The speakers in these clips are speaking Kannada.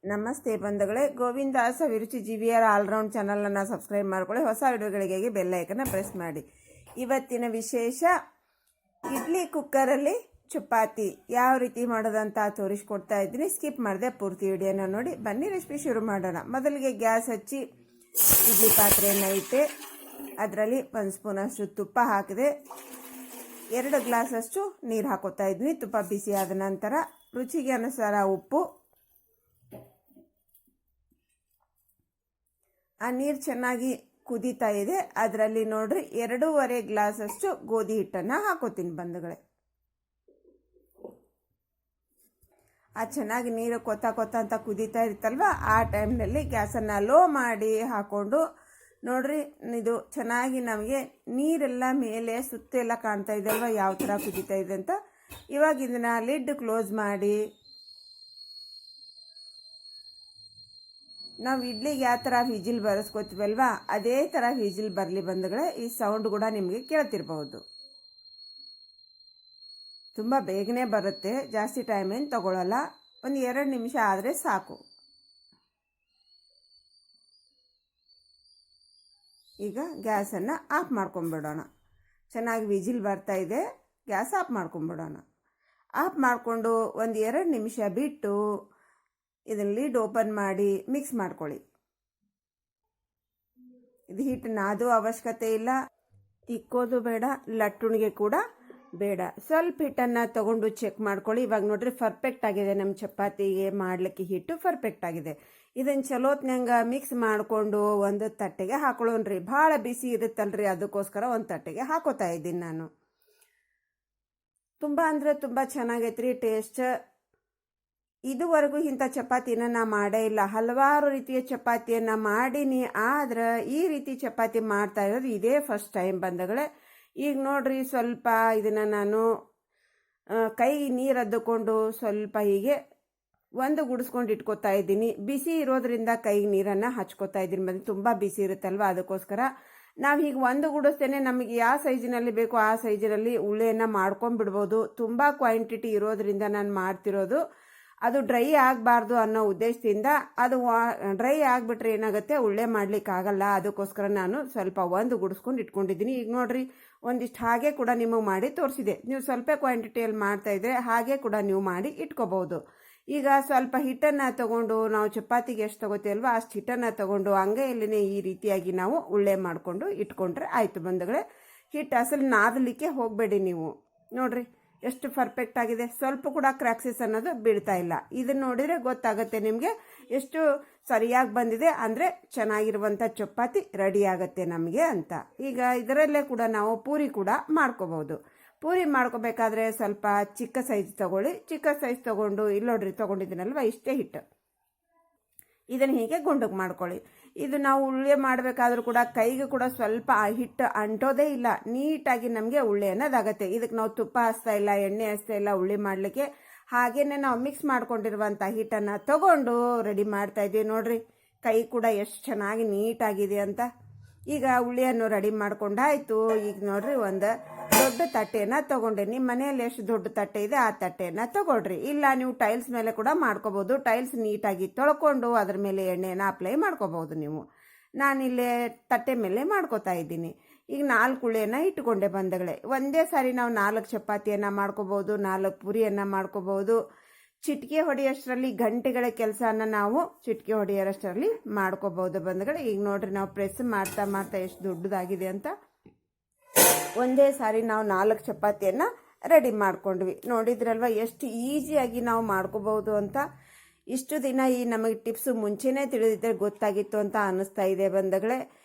ನಮಸ್ತೆ ಬಂಧುಗಳೇ, ಗೋವಿಂದಾಸ ಅಭಿರುಚಿ GVR ಆಲ್ರೌಂಡ್ ಚಾನಲನ್ನು ಸಬ್ಸ್ಕ್ರೈಬ್ ಮಾಡ್ಕೊಳ್ಳಿ. ಹೊಸ ವಿಡಿಯೋಗಳಿಗೆ ಬೆಲ್ ಐಕನ್ನ ಪ್ರೆಸ್ ಮಾಡಿ. ಇವತ್ತಿನ ವಿಶೇಷ ಇಡ್ಲಿ ಕುಕ್ಕರಲ್ಲಿ ಚಪಾತಿ ಯಾವ ರೀತಿ ಮಾಡೋದಂತ ತೋರಿಸ್ಕೊಡ್ತಾ ಇದ್ದೀನಿ. ಸ್ಕಿಪ್ ಮಾಡಿದೆ ಪೂರ್ತಿ ವಿಡಿಯೋನ ನೋಡಿ. ಬನ್ನಿ ರೆಸಿಪಿ ಶುರು ಮಾಡೋಣ. ಮೊದಲಿಗೆ ಗ್ಯಾಸ್ ಹಚ್ಚಿ ಇಡ್ಲಿ ಪಾತ್ರೆಯನ್ನು ಇಟ್ಟೆ. ಅದರಲ್ಲಿ 1 ಸ್ಪೂನಷ್ಟು ತುಪ್ಪ ಹಾಕಿದೆ. 2 ಗ್ಲಾಸಷ್ಟು ನೀರು ಹಾಕೋತಾ ಇದ್ದೀನಿ. ತುಪ್ಪ ಬಿಸಿ ಆದ ನಂತರ ರುಚಿಗೆ ಅನುಸಾರ ಉಪ್ಪು. ಆ ನೀರು ಚೆನ್ನಾಗಿ ಕುದೀತಾ ಇದೆ. ಅದರಲ್ಲಿ ನೋಡ್ರಿ 2.5 ಗ್ಲಾಸಷ್ಟು ಗೋಧಿ ಹಿಟ್ಟನ್ನು ಹಾಕೋತೀನಿ ಬಂಧುಗಳೇ. ಆ ಚೆನ್ನಾಗಿ ನೀರು ಕೊತ್ತ ಅಂತ ಕುದೀತಾ ಇರುತ್ತಲ್ವ, ಆ ಟೈಮ್ನಲ್ಲಿ ಗ್ಯಾಸನ್ನು ಲೋ ಮಾಡಿ ಹಾಕ್ಕೊಂಡು ನೋಡ್ರಿ, ಇದು ಚೆನ್ನಾಗಿ ನಮಗೆ ನೀರೆಲ್ಲ ಮೇಲೆ ಸುತ್ತೆಲ್ಲ ಕಾಣ್ತಾ ಇದೆ ಅಲ್ವ, ಯಾವ ಥರ ಕುದೀತಾ ಇದೆ ಅಂತ. ಇವಾಗ ಇದನ್ನು ಲಿಡ್ ಕ್ಲೋಸ್ ಮಾಡಿ ನಾವು ಇಡ್ಲಿಗೆ ಯಾವ ಥರ ವಿಜಿಲ್ ಬರೆಸ್ಕೊತೀವಲ್ವ, ಅದೇ ಥರ ವಿಜಿಲ್ ಬರಲಿ ಬಂಧುಗಳೇ. ಈ ಸೌಂಡ್ ಕೂಡ ನಿಮಗೆ ಕೇಳ್ತಿರ್ಬಹುದು. ತುಂಬ ಬೇಗನೆ ಬರುತ್ತೆ, ಜಾಸ್ತಿ ಟೈಮ್ ಏನು ತಗೊಳ್ಳಲ್ಲ. 1-2 ನಿಮಿಷ ಆದರೆ ಸಾಕು. ಈಗ ಗ್ಯಾಸನ್ನು ಆಫ್ ಮಾಡ್ಕೊಂಬಿಡೋಣ. ಚೆನ್ನಾಗಿ ವಿಜಿಲ್ ಬರ್ತಾ ಇದೆ, ಗ್ಯಾಸ್ ಆಫ್ ಮಾಡ್ಕೊಂಬಿಡೋಣ. ಆಫ್ ಮಾಡಿಕೊಂಡು 1-2 ನಿಮಿಷ ಬಿಟ್ಟು ಇದನ್ನು ಲೀಡ್ ಓಪನ್ ಮಾಡಿ ಮಿಕ್ಸ್ ಮಾಡ್ಕೊಳ್ಳಿ. ಇದು ಹಿಟ್ಟು ನಾದೋ ಅವಶ್ಯಕತೆ ಇಲ್ಲ, ತಿಕ್ಕೋದು ಬೇಡ, ಲಟ್ಟುಣಿಗೆ ಕೂಡ ಬೇಡ. ಸ್ವಲ್ಪ ಹಿಟ್ಟನ್ನು ತಗೊಂಡು ಚೆಕ್ ಮಾಡ್ಕೊಳ್ಳಿ. ಇವಾಗ ನೋಡ್ರಿ ಪರ್ಫೆಕ್ಟ್ ಆಗಿದೆ. ನಮ್ಮ ಚಪಾತಿಗೆ ಮಾಡಲಿಕ್ಕೆ ಹಿಟ್ಟು ಪರ್ಫೆಕ್ಟ್ ಆಗಿದೆ. ಇದನ್ನು ಚಲೋತ್ನಂಗೆ ಮಿಕ್ಸ್ ಮಾಡಿಕೊಂಡು ಒಂದು ತಟ್ಟೆಗೆ ಹಾಕೊಳ್ಳೋಣ್ರಿ. ಭಾಳ ಬಿಸಿ ಇರುತ್ತಲ್ರಿ, ಅದಕ್ಕೋಸ್ಕರ ಒಂದು ತಟ್ಟೆಗೆ ಹಾಕೋತಾ ಇದ್ದೀನಿ ನಾನು. ತುಂಬ ಅಂದರೆ ತುಂಬ ಚೆನ್ನಾಗೈತ್ರಿ ಟೇಸ್ಟ್. ಇದುವರೆಗೂ ಇಂಥ ಚಪಾತಿನ ನಾ ಮಾಡೇ ಇಲ್ಲ. ಹಲವಾರು ರೀತಿಯ ಚಪಾತಿಯನ್ನು ಮಾಡೀನಿ, ಆದ್ರೆ ಈ ರೀತಿ ಚಪಾತಿ ಮಾಡ್ತಾ ಇರೋದು ಇದೇ ಫಸ್ಟ್ ಟೈಮ್ ಬಂಧುಗಳೇ. ಈಗ ನೋಡ್ರಿ, ಸ್ವಲ್ಪ ಇದನ್ನು ನಾನು ಕೈ ನೀರು ಅದ್ದುಕೊಂಡು ಸ್ವಲ್ಪ ಹೀಗೆ ಒಂದು ಗುಡಿಸ್ಕೊಂಡು ಇಟ್ಕೋತಾ ಇದ್ದೀನಿ. ಬಿಸಿ ಇರೋದ್ರಿಂದ ಕೈಗೆ ನೀರನ್ನು ಹಚ್ಕೋತಾ ಇದ್ದೀನಿ ಬಂದು. ತುಂಬ ಬಿಸಿ ಇರುತ್ತಲ್ವ, ಅದಕ್ಕೋಸ್ಕರ ನಾವು ಹೀಗೆ ಒಂದು ಗುಡಿಸ್ತೇನೆ. ನಮಗೆ ಯಾವ ಸೈಜಿನಲ್ಲಿ ಬೇಕೋ ಆ ಸೈಜಿನಲ್ಲಿ ಉಳ್ಳೆಯನ್ನು ಮಾಡ್ಕೊಂಡ್ಬಿಡ್ಬೋದು. ತುಂಬ ಕ್ವಾಂಟಿಟಿ ಇರೋದ್ರಿಂದ ನಾನು ಮಾಡ್ತಿರೋದು. ಅದು ಡ್ರೈ ಆಗಬಾರ್ದು ಅನ್ನೋ ಉದ್ದೇಶದಿಂದ. ಅದು ಡ್ರೈ ಆಗಿಬಿಟ್ರೆ ಏನಾಗುತ್ತೆ, ಉಳ್ಳೆ ಮಾಡಲಿಕ್ಕಾಗಲ್ಲ. ಅದಕ್ಕೋಸ್ಕರ ನಾನು ಸ್ವಲ್ಪ ಒಂದು ಗುಡಿಸ್ಕೊಂಡು ಇಟ್ಕೊಂಡಿದ್ದೀನಿ. ಈಗ ನೋಡ್ರಿ, ಒಂದಿಷ್ಟು ಹಾಗೆ ಕೂಡ ನಿಮಗೆ ಮಾಡಿ ತೋರಿಸಿದೆ. ನೀವು ಸ್ವಲ್ಪ ಕ್ವಾಂಟಿಟಿಯಲ್ಲಿ ಮಾಡ್ತಾಯಿದ್ರೆ ಹಾಗೆ ಕೂಡ ನೀವು ಮಾಡಿ ಇಟ್ಕೋಬಹುದು. ಈಗ ಸ್ವಲ್ಪ ಹಿಟ್ಟನ್ನು ತಗೊಂಡು, ನಾವು ಚಪಾತಿಗೆ ಎಷ್ಟು ತಗೋತೀವಲ್ವ ಅಷ್ಟು ಹಿಟ್ಟನ್ನು ತಗೊಂಡು ಅಂಗೈಯಲ್ಲೇ ಈ ರೀತಿಯಾಗಿ ನಾವು ಉಳ್ಳೆ ಮಾಡಿಕೊಂಡು ಇಟ್ಕೊಂಡ್ರೆ ಆಯಿತು ಬಂಧುಗಳೇ. ಹಿಟ್ಟು ಅಸಲು ನಾದಲಿಕ್ಕೆ ಹೋಗಬೇಡಿ ನೀವು. ನೋಡ್ರಿ ಎಷ್ಟು ಪರ್ಫೆಕ್ಟ್ ಆಗಿದೆ. ಸ್ವಲ್ಪ ಕೂಡ ಕ್ರ್ಯಾಕ್ಸಸ್ ಅನ್ನೋದು ಬೀಳ್ತಾ ಇಲ್ಲ. ಇದನ್ನು ನೋಡಿದರೆ ಗೊತ್ತಾಗುತ್ತೆ ನಿಮಗೆ ಎಷ್ಟು ಸರಿಯಾಗಿ ಬಂದಿದೆ, ಅಂದರೆ ಚೆನ್ನಾಗಿರುವಂಥ ಚಪಾತಿ ರೆಡಿ ಆಗುತ್ತೆ ನಮಗೆ ಅಂತ. ಈಗ ಇದರಲ್ಲೇ ಕೂಡ ನಾವು ಪೂರಿ ಕೂಡ ಮಾಡ್ಕೋಬಹುದು. ಪೂರಿ ಮಾಡ್ಕೋಬೇಕಾದ್ರೆ ಸ್ವಲ್ಪ ಚಿಕ್ಕ ಸೈಜ್ ತಗೊಳ್ಳಿ. ಚಿಕ್ಕ ಸೈಜ್ ತಗೊಂಡು, ಇಲ್ಲಿ ನೋಡ್ರಿ ತೊಗೊಂಡಿದ್ದೀನಲ್ವ ಇಷ್ಟೇ ಹಿಟ್ಟು, ಇದನ್ನು ಹೀಗೆ ಗುಂಡಕ್ಕೆ ಮಾಡ್ಕೊಳ್ಳಿ. ಇದು ನಾವು ಉಳ್ಳೆ ಮಾಡಬೇಕಾದ್ರೂ ಕೂಡ ಕೈಗೆ ಕೂಡ ಸ್ವಲ್ಪ ಹಿಟ್ಟು ಅಂಟೋದೇ ಇಲ್ಲ. ನೀಟಾಗಿ ನಮಗೆ ಉಳ್ಳೆ ಅನ್ನೋದಾಗತ್ತೆ. ಇದಕ್ಕೆ ನಾವು ತುಪ್ಪ ಹಚ್ತಾ ಇಲ್ಲ, ಎಣ್ಣೆ ಹಚ್ತಾ ಇಲ್ಲ ಉಳ್ಳೆ ಮಾಡಲಿಕ್ಕೆ. ಹಾಗೇನೆ ನಾವು ಮಿಕ್ಸ್ ಮಾಡ್ಕೊಂಡಿರುವಂಥ ಹಿಟ್ಟನ್ನು ತಗೊಂಡು ರೆಡಿ ಮಾಡ್ತಾ ಇದ್ದೀವಿ. ನೋಡ್ರಿ, ಕೈ ಕೂಡ ಎಷ್ಟು ಚೆನ್ನಾಗಿ ನೀಟಾಗಿದೆ ಅಂತ. ಈಗ ಉಳ್ಳಿಯನ್ನು ರೆಡಿ ಮಾಡ್ಕೊಂಡಾಯ್ತು. ಈಗ ನೋಡ್ರಿ, ಒಂದು ದೊಡ್ಡ ತಟ್ಟೆಯನ್ನು ತಗೊಂಡೆ. ನಿಮ್ಮ ಮನೆಯಲ್ಲಿ ಎಷ್ಟು ದೊಡ್ಡ ತಟ್ಟೆ ಇದೆ ಆ ತಟ್ಟೆಯನ್ನು ತಗೊಳ್ರಿ. ಇಲ್ಲ ನೀವು ಟೈಲ್ಸ್ ಮೇಲೆ ಕೂಡ ಮಾಡ್ಕೋಬಹುದು. ಟೈಲ್ಸ್ ನೀಟಾಗಿ ತೊಳ್ಕೊಂಡು ಅದ್ರ ಮೇಲೆ ಎಣ್ಣೆನ ಅಪ್ಲೈ ಮಾಡ್ಕೋಬಹುದು ನೀವು. ನಾನಿಲ್ಲೇ ತಟ್ಟೆ ಮೇಲೆ ಮಾಡ್ಕೋತಾ ಇದ್ದೀನಿ. ಈಗ 4 ಉಳ್ಳೆಯನ್ನು ಇಟ್ಕೊಂಡೆ ಬಂಧುಗಳೇ. ಒಂದೇ ಸಾರಿ ನಾವು 4 ಚಪಾತಿಯನ್ನು ಮಾಡ್ಕೋಬಹುದು, 4 ಪೂರಿಯನ್ನು ಮಾಡ್ಕೋಬಹುದು. ಚಿಟಿಕೆ ಹೊಡೆಯೋಷ್ಟರಲ್ಲಿ ಗಂಟೆಗಳ ಕೆಲಸನ ನಾವು ಚಿಟಿಕೆ ಹೊಡೆಯೋಷ್ಟರಲ್ಲಿ ಮಾಡ್ಕೋಬಹುದು ಬಂಧುಗಳೇ. ಈಗ ನೋಡ್ರಿ, ನಾವು ಪ್ರೆಸ್ ಮಾಡ್ತಾ ಎಷ್ಟು ದೊಡ್ಡದಾಗಿದೆ ಅಂತ. ಒಂದೇ ಸಾರಿ ನಾವು 4 ಚಪಾತಿಯನ್ನು ರೆಡಿ ಮಾಡ್ಕೊಂಡ್ವಿ. ನೋಡಿದ್ರಲ್ವ ಎಷ್ಟು ಈಸಿಯಾಗಿ ನಾವು ಮಾಡ್ಕೋಬಹುದು ಅಂತ. ಇಷ್ಟು ದಿನ ಈ ನಮಗೆ ಟಿಪ್ಸ್ ಮುಂಚೆನೇ ತಿಳಿದಿದ್ದರೆ ಗೊತ್ತಾಗಿತ್ತು ಅಂತ ಅನ್ನಿಸ್ತಾ ಇದೆ ಬಂಧುಗಳೇ.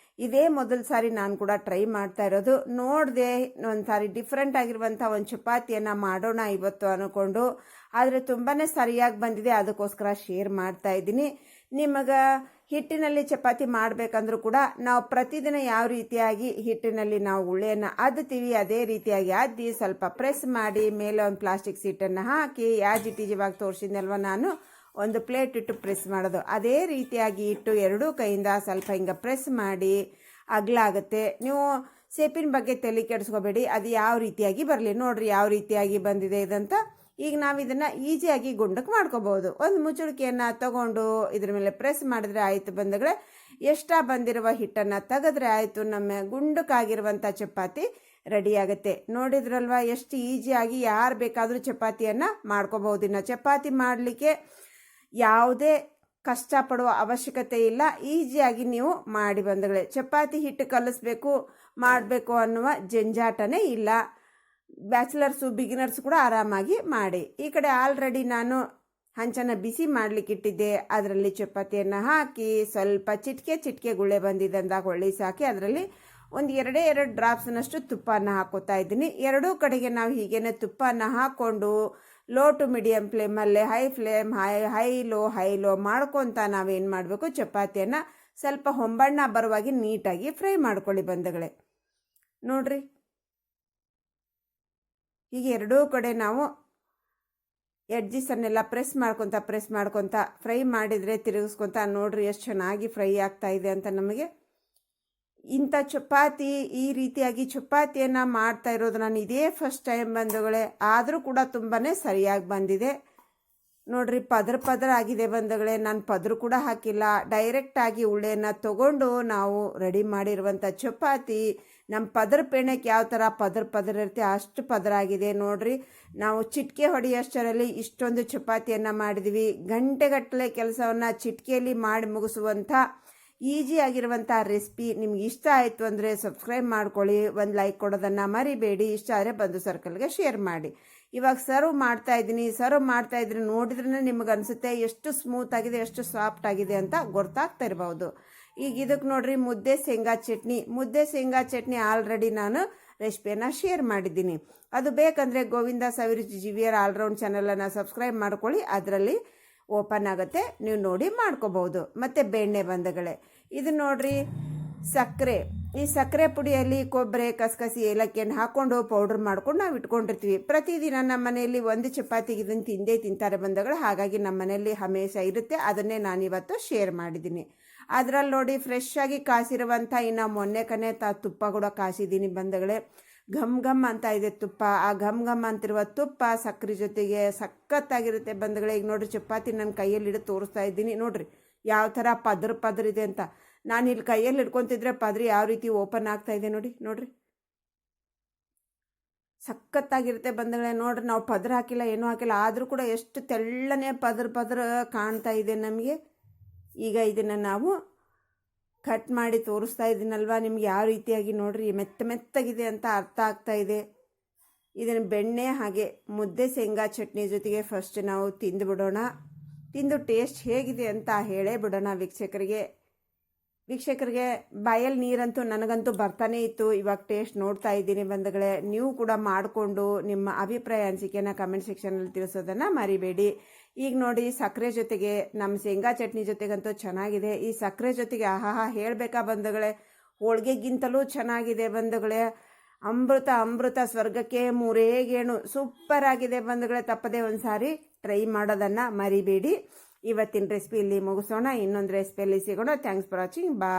ಇದೇ ಮೊದಲ ಸಾರಿ ನಾನು ಕೂಡ ಟ್ರೈ ಮಾಡ್ತಾ ಇರೋದು. ನೋಡಿದೆ ಒಂದು ಸಾರಿ ಡಿಫ್ರೆಂಟ್ ಆಗಿರುವಂಥ ಒಂದು ಚಪಾತಿಯನ್ನು ಮಾಡೋಣ ಇವತ್ತು ಅಂದ್ಕೊಂಡು, ಆದರೆ ತುಂಬಾ ಸರಿಯಾಗಿ ಬಂದಿದೆ. ಅದಕ್ಕೋಸ್ಕರ ಶೇರ್ ಮಾಡ್ತಾ ಇದ್ದೀನಿ. ನಿಮಗೆ ಹಿಟ್ಟಿನಲ್ಲಿ ಚಪಾತಿ ಮಾಡಬೇಕಂದ್ರೂ ಕೂಡ ನಾವು ಪ್ರತಿದಿನ ಯಾವ ರೀತಿಯಾಗಿ ಹಿಟ್ಟಿನಲ್ಲಿ ನಾವು ಉಳ್ಳೆಯನ್ನು ಅದ್ತೀವಿ ಅದೇ ರೀತಿಯಾಗಿ ಅದ್ದಿ ಸ್ವಲ್ಪ ಪ್ರೆಸ್ ಮಾಡಿ ಮೇಲೆ ಒಂದು ಪ್ಲಾಸ್ಟಿಕ್ ಸೀಟನ್ನು ಹಾಕಿ ಇವಾಗ ತೋರಿಸಿದ್ನಲ್ವ ನಾನು, ಒಂದು ಪ್ಲೇಟ್ ಇಟ್ಟು ಪ್ರೆಸ್ ಮಾಡೋದು ಅದೇ ರೀತಿಯಾಗಿ ಇಟ್ಟು 2 ಕೈಯಿಂದ ಸ್ವಲ್ಪ ಹಿಂಗೆ ಪ್ರೆಸ್ ಮಾಡಿ ಅಗಲಾಗುತ್ತೆ. ನೀವು ಸೇಪಿನ ಬಗ್ಗೆ ತಲೆ ಕೆಡಿಸ್ಕೋಬೇಡಿ, ಅದು ಯಾವ ರೀತಿಯಾಗಿ ಬರಲಿ. ನೋಡ್ರಿ ಯಾವ ರೀತಿಯಾಗಿ ಬಂದಿದೆ ಇದಂತ. ಈಗ ನಾವು ಇದನ್ನು ಈಸಿಯಾಗಿ ಗುಂಡಕ್ಕೆ ಮಾಡ್ಕೋಬಹುದು. ಒಂದು ಮುಚ್ಚಳಿಕೆಯನ್ನು ತಗೊಂಡು ಇದ್ರ ಮೇಲೆ ಪ್ರೆಸ್ ಮಾಡಿದ್ರೆ ಆಯಿತು ಬಂಧುಗಳೇ. ಎಕ್ಸ್ಟ್ರಾ ಬಂದಿರುವ ಹಿಟ್ಟನ್ನು ತೆಗೆದ್ರೆ ಆಯಿತು, ನಮ್ಮ ಗುಂಡಕ್ಕಾಗಿರುವಂಥ ಚಪಾತಿ ರೆಡಿ ಆಗುತ್ತೆ. ನೋಡಿದ್ರಲ್ವಾ ಎಷ್ಟು ಈಸಿಯಾಗಿ ಯಾರು ಬೇಕಾದರೂ ಚಪಾತಿಯನ್ನು ಮಾಡ್ಕೋಬಹುದು. ಇನ್ನು ಚಪಾತಿ ಮಾಡಲಿಕ್ಕೆ ಯಾವುದೇ ಕಷ್ಟಪಡುವ ಅವಶ್ಯಕತೆ ಇಲ್ಲ, ಈಸಿಯಾಗಿ ನೀವು ಮಾಡಿ ಬಂಧುಗಳೇ. ಚಪಾತಿ ಹಿಟ್ಟು ಕಲಿಸ್ಬೇಕು ಮಾಡಬೇಕು ಅನ್ನುವ ಜಂಜಾಟನೇ ಇಲ್ಲ. ಬ್ಯಾಚುಲರ್ಸು ಬಿಗಿನರ್ಸ್ ಕೂಡ ಆರಾಮಾಗಿ ಮಾಡಿ. ಈ ಕಡೆ ಆಲ್ರೆಡಿ ನಾನು ಹಂಚನ್ನು ಬಿಸಿ ಮಾಡಲಿಕ್ಕೆ ಇಟ್ಟಿದ್ದೆ. ಅದರಲ್ಲಿ ಚಪಾತಿಯನ್ನು ಹಾಕಿ ಸ್ವಲ್ಪ ಚಿಟಿಕೆ ಗುಳ್ಳೆ ಬಂದಿದೆ ಅಂದಾಗ ಹೊಳ್ಳಿಸಿ ಹಾಕಿ ಅದರಲ್ಲಿ ಒಂದು ಎರಡೇ ಡ್ರಾಪ್ಸ್ನಷ್ಟು ತುಪ್ಪನ ಹಾಕೋತಾ ಇದ್ದೀನಿ. ಎರಡೂ ಕಡೆಗೆ ನಾವು ಹೀಗೇನೆ ತುಪ್ಪನ ಹಾಕ್ಕೊಂಡು ಲೋ ಟು ಮೀಡಿಯಮ್ ಫ್ಲೇಮಲ್ಲೇ ಹೈ ಲೋ ಮಾಡ್ಕೊತ ನಾವೇನು ಮಾಡಬೇಕು, ಚಪಾತಿಯನ್ನು ಸ್ವಲ್ಪ ಹೊಂಬಣ್ಣ ಬರುವಾಗಿ ನೀಟಾಗಿ ಫ್ರೈ ಮಾಡ್ಕೊಳ್ಳಿ ಬಂಧುಗಳೇ. ನೋಡ್ರಿ, ಹೀಗೆ ಎರಡೂ ಕಡೆ ನಾವು ಎಡ್ಜಸನ್ನೆಲ್ಲ ಪ್ರೆಸ್ ಮಾಡ್ಕೊತ ಫ್ರೈ ಮಾಡಿದರೆ ತಿರುಗಿಸ್ಕೊತ ನೋಡ್ರಿ ಎಷ್ಟು ಚೆನ್ನಾಗಿ ಫ್ರೈ ಆಗ್ತಾ ಇದೆ ಅಂತ. ನಮಗೆ ಇಂಥ ಚಪಾತಿ ಈ ರೀತಿಯಾಗಿ ಚಪಾತಿಯನ್ನು ಮಾಡ್ತಾ ಇರೋದು ನಾನು ಇದೇ ಫಸ್ಟ್ ಟೈಮ್ ಬಂಧುಗಳೇ. ಆದರೂ ಕೂಡ ತುಂಬಾ ಸರಿಯಾಗಿ ಬಂದಿದೆ. ನೋಡ್ರಿ, ಪದರ ಆಗಿದೆ ಬಂಧುಗಳೇ. ನಾನು ಪದರು ಕೂಡ ಹಾಕಿಲ್ಲ, ಡೈರೆಕ್ಟಾಗಿ ಉಳ್ಳೆಯನ್ನು ತಗೊಂಡು ನಾವು ರೆಡಿ ಮಾಡಿರುವಂಥ ಚಪಾತಿ ನಮ್ಮ ಪದರ ಪೇಣಕ್ಕೆ ಯಾವ ಥರ ಪದರ ಇರುತ್ತೆ ಅಷ್ಟು ಪದರ ಆಗಿದೆ. ನೋಡ್ರಿ, ನಾವು ಚಿಟಿಕೆ ಹೊಡೆಯೋಷ್ಟರಲ್ಲಿ ಇಷ್ಟೊಂದು ಚಪಾತಿಯನ್ನು ಮಾಡಿದ್ವಿ. ಗಂಟೆಗಟ್ಟಲೆ ಕೆಲಸವನ್ನು ಚಿಟಿಕೆಯಲ್ಲಿ ಮಾಡಿ ಮುಗಿಸುವಂಥ ಈಸಿ ಆಗಿರುವಂಥ ರೆಸಿಪಿ ನಿಮ್ಗೆ ಇಷ್ಟ ಆಯಿತು ಅಂದರೆ ಸಬ್ಸ್ಕ್ರೈಬ್ ಮಾಡ್ಕೊಳ್ಳಿ, ಒಂದು ಲೈಕ್ ಕೊಡೋದನ್ನು ಮರಿಬೇಡಿ. ಇಷ್ಟ ಆದರೆ ಬಂಧು ಸರ್ಕಲ್ಗೆ ಶೇರ್ ಮಾಡಿ. ಇವಾಗ ಸರ್ವ್ ಮಾಡ್ತಾ ಇದ್ದೀನಿ. ಸರ್ವ್ ಮಾಡ್ತಾ ಇದ್ರೆ ನೋಡಿದ್ರೆ ನಿಮ್ಗೆ ಅನಿಸುತ್ತೆ ಎಷ್ಟು ಸ್ಮೂತ್ ಆಗಿದೆ, ಎಷ್ಟು ಸಾಫ್ಟ್ ಆಗಿದೆ ಅಂತ ಗೊತ್ತಾಗ್ತಾ ಇರ್ಬೋದು. ಈಗ ಇದಕ್ಕೆ ನೋಡ್ರಿ, ಮುದ್ದೆ ಶೇಂಗಾ ಚಟ್ನಿ ಆಲ್ರೆಡಿ ನಾನು ರೆಸಿಪಿಯನ್ನು ಶೇರ್ ಮಾಡಿದ್ದೀನಿ. ಅದು ಬೇಕಂದರೆ ಗೋವಿಂದ ಸವಿರುಚಿ ಜಿವಿಯರ್ ಆಲ್ರೌಂಡ್ ಚಾನಲನ್ನು ಸಬ್ಸ್ಕ್ರೈಬ್ ಮಾಡ್ಕೊಳ್ಳಿ, ಅದರಲ್ಲಿ ಓಪನ್ ಆಗುತ್ತೆ, ನೀವು ನೋಡಿ ಮಾಡ್ಕೋಬಹುದು. ಮತ್ತು ಬೆಣ್ಣೆ ಬಂಧುಗಳೇ, ಇದು ನೋಡ್ರಿ ಸಕ್ಕರೆ. ಈ ಸಕ್ಕರೆ ಪುಡಿಯಲ್ಲಿ ಕೊಬ್ಬರಿ, ಕಸಕಸಿ, ಏಲಕ್ಕಿಯನ್ನು ಹಾಕ್ಕೊಂಡು ಪೌಡ್ರ್ ಮಾಡ್ಕೊಂಡು ನಾವು ಇಟ್ಕೊಂಡಿರ್ತೀವಿ. ಪ್ರತಿದಿನ ನಮ್ಮ ಮನೆಯಲ್ಲಿ ಒಂದು ಚಪಾತಿಗೆ ಇದನ್ನು ತಿಂತಾರೆ ಬಂಧುಗಳು. ಹಾಗಾಗಿ ನಮ್ಮ ಮನೆಯಲ್ಲಿ ಹಮೇಶ ಇರುತ್ತೆ. ಅದನ್ನೇ ನಾನಿವತ್ತು ಶೇರ್ ಮಾಡಿದ್ದೀನಿ. ಅದರಲ್ಲಿ ನೋಡಿ ಫ್ರೆಶ್ ಆಗಿ ಕಾಸಿರುವಂಥ ಇನ್ನು ಮೊನ್ನೆ ತುಪ್ಪ ಕೂಡ ಕಾಸಿದ್ದೀನಿ ಬಂಧುಗಳೇ. ಘಮ್ ಅಂತ ಇದೆ ತುಪ್ಪ. ಆ ಘಮ್ ಅಂತಿರುವ ತುಪ್ಪ ಸಕ್ಕರೆ ಜೊತೆಗೆ ಸಖತ್ತಾಗಿರುತ್ತೆ ಬಂಧುಗಳೇ. ಈಗ ನೋಡ್ರಿ, ಚಪಾತಿ ನನ್ನ ಕೈಯಲ್ಲಿ ಹಿಡಿದು ತೋರಿಸ್ತಾ ಇದ್ದೀನಿ. ನೋಡ್ರಿ ಯಾವ ಥರ ಪದರ ಇದೆ ಅಂತ. ನಾನು ಇಲ್ಲಿ ಕೈಯಲ್ಲಿ ಹಿಡ್ಕೊತಿದ್ರೆ ಪದರಿ ಯಾವ ರೀತಿ ಓಪನ್ ಆಗ್ತಾ ಇದೆ ನೋಡ್ರಿ ಸಖತ್ತಾಗಿರುತ್ತೆ ಬಂಧುಗಳೇ. ನೋಡ್ರಿ, ನಾವು ಪದರ ಹಾಕಿಲ್ಲ, ಏನೂ ಹಾಕಿಲ್ಲ, ಆದರೂ ಕೂಡ ಎಷ್ಟು ತೆಳ್ಳನೆ ಪದರ ಕಾಣ್ತಾ ಇದೆ ನಮಗೆ. ಈಗ ಇದನ್ನು ನಾವು ಕಟ್ ಮಾಡಿ ತೋರಿಸ್ತಾ ಇದ್ದೀನಲ್ವ, ನಿಮ್ಗೆ ಯಾವ ರೀತಿಯಾಗಿ ನೋಡ್ರಿ ಮೆತ್ತಗಿದೆ ಅಂತ ಅರ್ಥ ಆಗ್ತಾ ಇದೆ. ಇದನ್ನು ಬೆಣ್ಣೆ ಹಾಗೆ ಮುದ್ದೆ ಶೇಂಗಾ ಚಟ್ನಿ ಜೊತೆಗೆ ಫಸ್ಟ್ ನಾವು ತಿಂದು ಟೇಸ್ಟ್ ಹೇಗಿದೆ ಅಂತ ಹೇಳೇ ಬಿಡೋಣ ವೀಕ್ಷಕರಿಗೆ. ಬಾಯಲ್ಲಿ ನೀರಂತೂ ನನಗಂತೂ ಬರ್ತಾನೆ ಇತ್ತು. ಇವಾಗ ಟೇಸ್ಟ್ ನೋಡ್ತಾ ಇದ್ದೀನಿ ಬಂಧುಗಳೇ. ನೀವು ಕೂಡ ಮಾಡಿಕೊಂಡು ನಿಮ್ಮ ಅಭಿಪ್ರಾಯ ಅನಿಸಿಕೆನ ಕಮೆಂಟ್ ಸೆಕ್ಷನಲ್ಲಿ ತಿಳಿಸೋದನ್ನು ಮರಿಬೇಡಿ. ಈಗ ನೋಡಿ, ಸಕ್ಕರೆ ಜೊತೆಗೆ ನಮ್ಮ ಶೇಂಗಾ ಚಟ್ನಿ ಜೊತೆಗಂತೂ ಚೆನ್ನಾಗಿದೆ. ಈ ಸಕ್ಕರೆ ಜೊತೆಗೆ ಹೇಳಬೇಕಾ ಬಂಧುಗಳೇ, ಹೋಳಿಗೆಗಿಂತಲೂ ಚೆನ್ನಾಗಿದೆ ಬಂಧುಗಳೇ. ಅಮೃತ ಸ್ವರ್ಗಕ್ಕೆ ಮೂರೇ ಗೇಣು. ಸೂಪರ್ ಆಗಿದೆ ಬಂಧುಗಳೇ. ತಪ್ಪದೆ ಒಂದು ಸಾರಿ ಟ್ರೈ ಮಾಡೋದನ್ನು ಮರಿಬೇಡಿ. ಇವತ್ತಿನ ರೆಸಿಪಿ ಇಲ್ಲಿ ಮುಗಿಸೋಣ. ಇನ್ನೊಂದು ರೆಸಿಪಿಯಲ್ಲಿ ಸಿಗೋಣ. Thanks for watching. ಬಾಯ್.